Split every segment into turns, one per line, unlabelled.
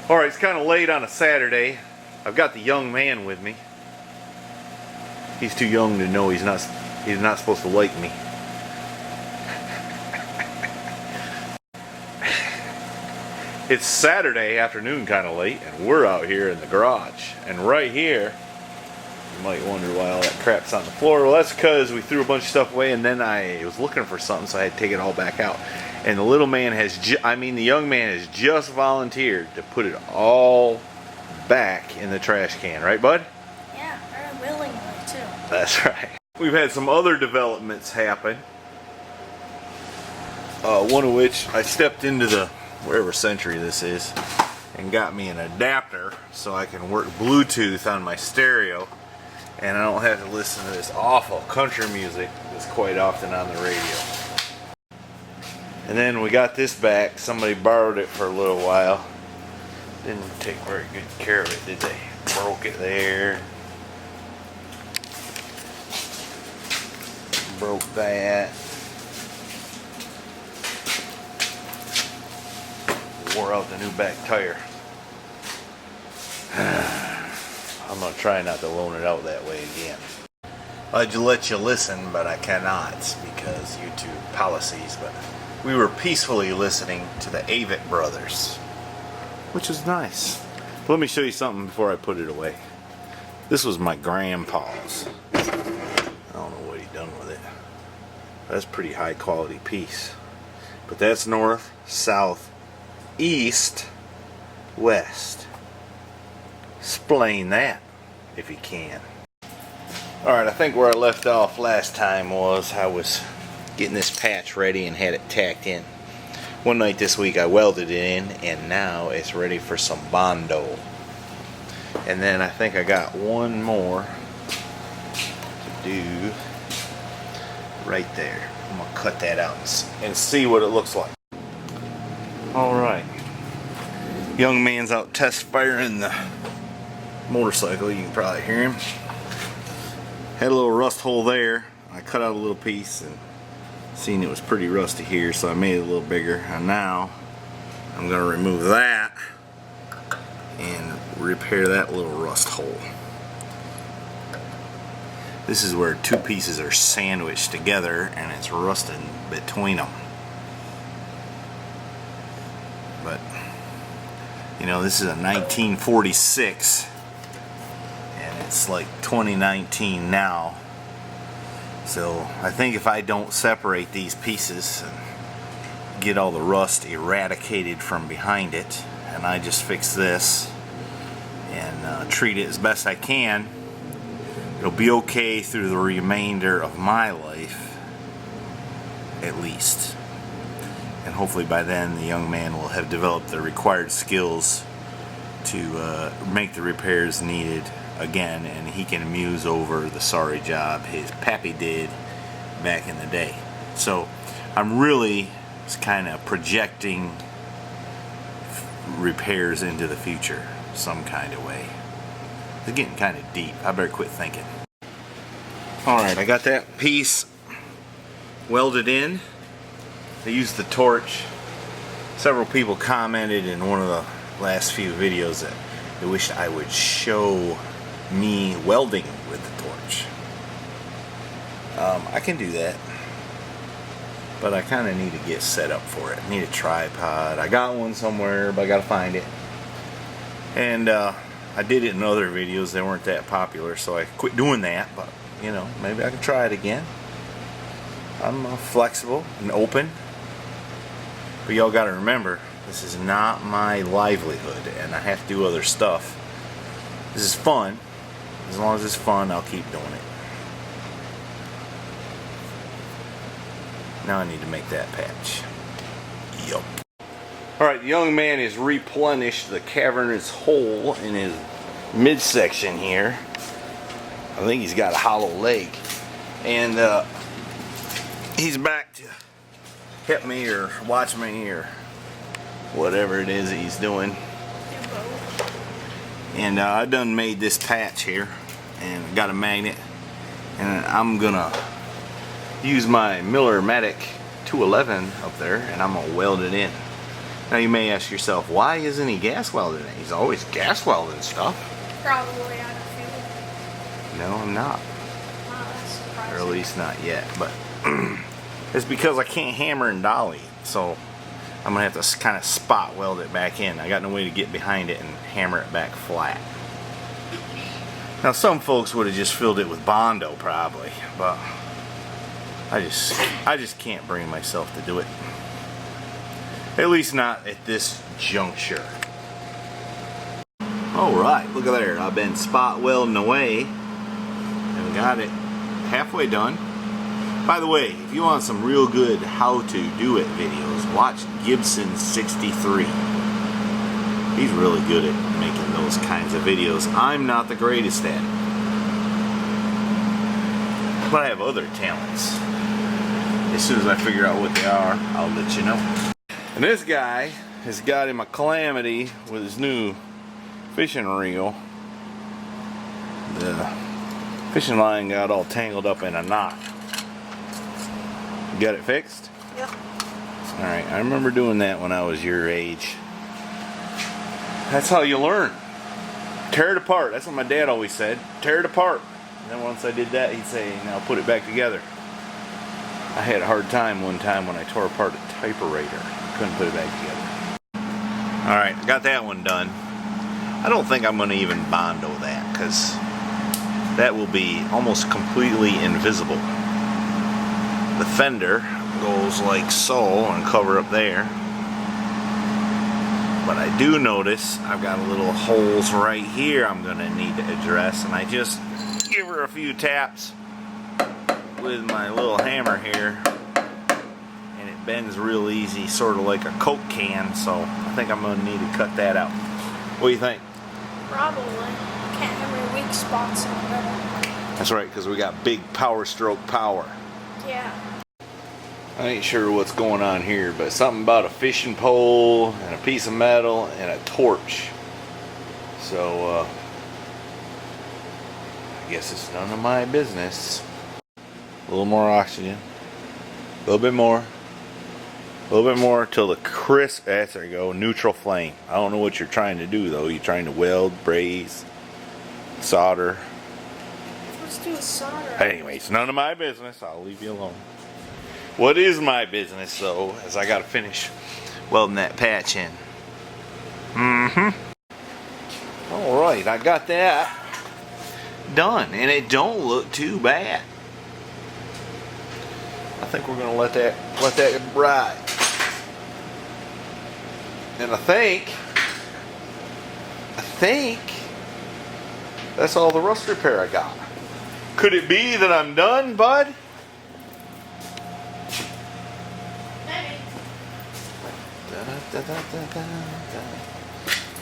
Alright, it's kind of late on a Saturday. I've got the young man with me. He's too young to know he's not supposed to like me. It's Saturday afternoon, kind of late, and we're out here in the garage. And right here, you might wonder why all that crap's on the floor. Well, that's because we threw a bunch of stuff away, and then I was looking for something, so I had to take it all back out. And the little man has, the young man has just volunteered to put it all back in the trash can, right, bud?
Yeah, very willingly too.
That's right. We've had some other developments happen. One of which I stepped into the wherever century this is and got me an adapter so I can work Bluetooth on my stereo, and I don't have to listen to this awful country music that's quite often on the radio. And then we got this back. Somebody borrowed it for a little while. Didn't take very good care of it, did they? Broke it there. Broke that. Wore out the new back tire. I'm gonna try not to loan it out that way again. I'd let you listen, but I cannot because YouTube policies. But we were peacefully listening to the Avett Brothers, which is nice. Let me show you something before I put it away. This was my grandpa's. I don't know what he done with it. That's a pretty high quality piece. But that's north, south, east, west. Explain that if you can. Alright, I think where I left off last time was I was getting this patch ready and had it tacked in. One night this week I welded it in, and now it's ready for some Bondo. And then I think I got one more to do right there. I'm going to cut that out and see what it looks like. Alright. Young man's out test firing the motorcycle. You can probably hear him. Had a little rust hole there. I cut out a little piece and seen it was pretty rusty here, so I made it a little bigger. And now I'm going to remove that and repair that little rust hole. This is where two pieces are sandwiched together and it's rusted between them. But you know, this is a 1946 and it's like 2019 now. So I think if I don't separate these pieces and get all the rust eradicated from behind it, and I just fix this and treat it as best I can, it'll be okay through the remainder of my life, at least. And hopefully by then the young man will have developed the required skills to make the repairs needed again, and he can muse over the sorry job his pappy did back in the day. So I'm really kind of projecting repairs into the future some kind of way. It's getting kind of deep. I better quit thinking. Alright, I got that piece welded in. I used the torch. Several people commented in one of the last few videos that they wished I would show me welding with the torch. I can do that, but I kind of need to get set up for it. I need a tripod. I got one somewhere, but I gotta find it. And I did it in other videos. They weren't that popular, so I quit doing that. But you know, maybe I can try it again. I'm flexible and open, but y'all gotta remember, this is not my livelihood, and I have to do other stuff. This is fun. As long as it's fun, I'll keep doing it. Now I need to make that patch. Yup. Alright, the young man has replenished the cavernous hole in his midsection here. I think he's got a hollow leg. And he's back to hit me or watch me or whatever it is that he's doing. And I done made this patch here and got a magnet, and I'm gonna use my Miller-Matic 211 up there and I'm gonna weld it in. Now you may ask yourself, why isn't he gas welding it? He's always gas welding stuff.
Probably out of fuel.
No, I'm not.
Wow, that's surprising.
Or at least not yet. But it's because I can't hammer and dolly. So I'm going to have to kind of spot weld it back in. I got no way to get behind it and hammer it back flat. Now some folks would have just filled it with Bondo probably. But I just can't bring myself to do it. At least not at this juncture. Alright, look at there. I've been spot welding away and got it halfway done. By the way, if you want some real good how to do it videos, watch Gibson 63. He's really good at making those kinds of videos. I'm not the greatest at it. But I have other talents. As soon as I figure out what they are, I'll let you know. And this guy has got him a calamity with his new fishing reel. The fishing line got all tangled up in a knot. You got it fixed?
Yep.
Alright, I remember doing that when I was your age. That's how you learn. Tear it apart. That's what my dad always said. Tear it apart. And then once I did that, he'd say, now put it back together. I had a hard time one time when I tore apart a typewriter. Couldn't put it back together. Alright, got that one done. I don't think I'm going to even Bondo that, because that will be almost completely invisible. The fender goes like so and cover up there. But I do notice I've got a little holes right here I'm going to need to address, and I just give her a few taps with my little hammer here. Bends real easy, sort of like a Coke can, so I think I'm going to need to cut that out. What do you think?
Probably. Can't have any weak spots in the middle.
That's right, because we got big power stroke power.
Yeah.
I ain't sure what's going on here, but something about a fishing pole and a piece of metal and a torch. So, I guess it's none of my business. A little more oxygen. A little bit more. A little bit more till the crisp, there you go, neutral flame. I don't know what you're trying to do though. You're trying to weld, braze, solder.
Let's do a solder.
Anyway, it's none of my business. I'll leave you alone. What is my business though, is I gotta finish welding that patch in. Alright, I got that done, and it don't look too bad. I think we're gonna let that ride. And I think that's all the rust repair I got. Could it be that I'm done, bud?
Maybe.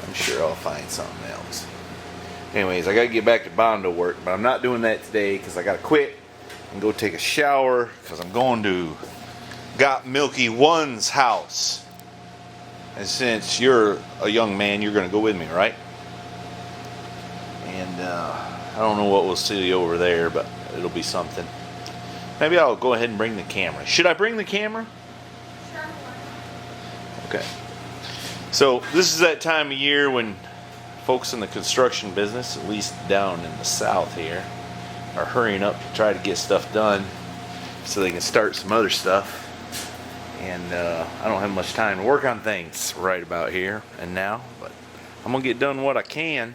I'm sure I'll find something else. Anyways, I gotta get back to Bondo work, but I'm not doing that today because I gotta quit and go take a shower because I'm going to Got Milky One's house. And since you're a young man, you're going to go with me, right? And I don't know what we'll see over there, but it'll be something. Maybe I'll go ahead and bring the camera. Should I bring the camera?
Sure.
Okay. So this is that time of year when folks in the construction business, at least down in the south here, are hurrying up to try to get stuff done so they can start some other stuff. And I don't have much time to work on things right about here and now, but I'm gonna get done what I can.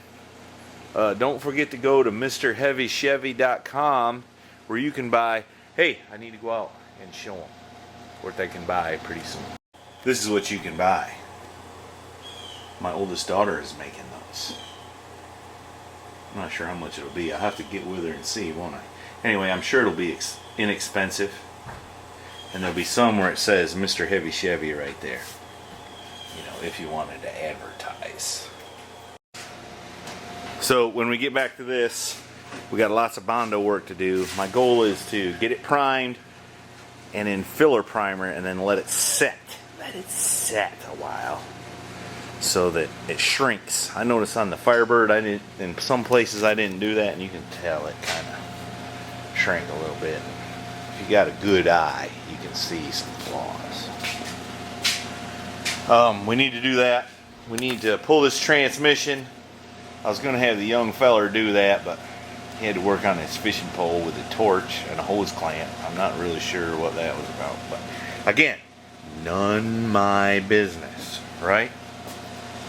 Don't forget to go to MrHeavyChevy.com where you can buy. Hey, I need to go out and show them what they can buy pretty soon. This is what you can buy. My oldest daughter is making those. I'm not sure how much it'll be. I'll have to get with her and see, won't I? Anyway, I'm sure it'll be inexpensive. And there'll be some where it says Mr. Heavy Chevy right there. You know, if you wanted to advertise. So when we get back to this, we got lots of Bondo work to do. My goal is to get it primed and then filler primer and then let it set. Let it set a while so that it shrinks. I noticed on the Firebird, in some places I didn't do that, and you can tell it kind of shrank a little bit. If you got a good eye, you can see some flaws. We need to do that. We need to pull this transmission. I was going to have the young feller do that, but he had to work on his fishing pole with a torch and a hose clamp. I'm not really sure what that was about, but again, none my business, right?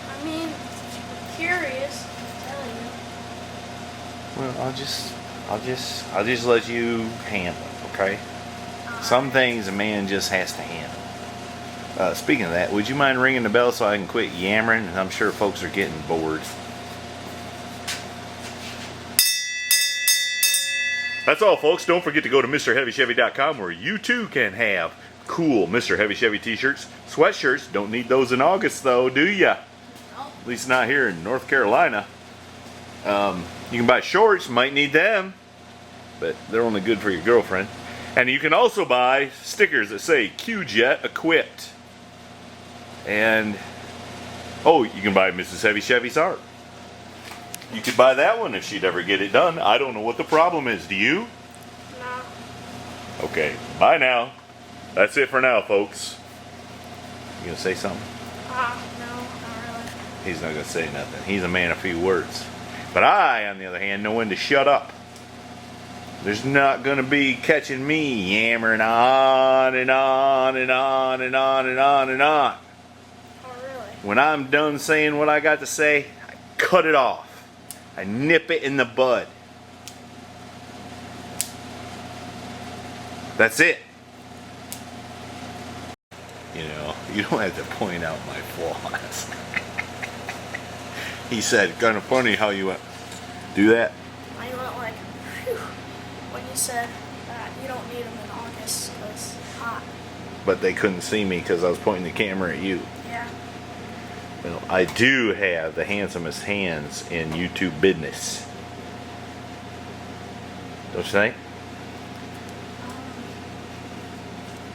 I mean, if you're curious, I'm telling you.
Well, I'll just let you handle it, okay? Some things a man just has to handle. Speaking of that, would you mind ringing the bell so I can quit yammering? I'm sure folks are getting bored. That's all, folks. Don't forget to go to MrHeavyChevy.com where you too can have cool Mr. Heavy Chevy t-shirts, sweatshirts. Don't need those in August though, do ya?
No.
At least not here in North Carolina. You can buy shorts, might need them, but they're only good for your girlfriend. And you can also buy stickers that say Q-Jet equipped. And, oh, you can buy Mrs. Heavy Chevy's art. You could buy that one if she'd ever get it done. I don't know what the problem is. Do you?
No.
Okay, bye now. That's it for now, folks. You gonna say something?
No, not really.
He's not gonna say nothing. He's a man of few words. But I, on the other hand, know when to shut up. There's not gonna be catching me yammering on and on and on and on and on and on.
Oh, really?
When I'm done saying what I got to say, I cut it off. I nip it in the bud. That's it. You know, you don't have to point out my flaws. He said, kind of funny how you went, do that.
I went like, phew, when you said that you don't need them in August because it's hot.
But they couldn't see me because I was pointing the camera at you.
Yeah.
Well, I do have the handsomest hands in YouTube business. Don't you think?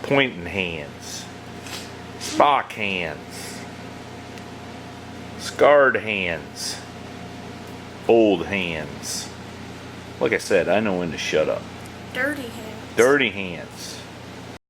Pointing hands. Spock hands. Scarred hands. Old hands. Like I said, I know when to shut up.
Dirty hands.
Dirty hands.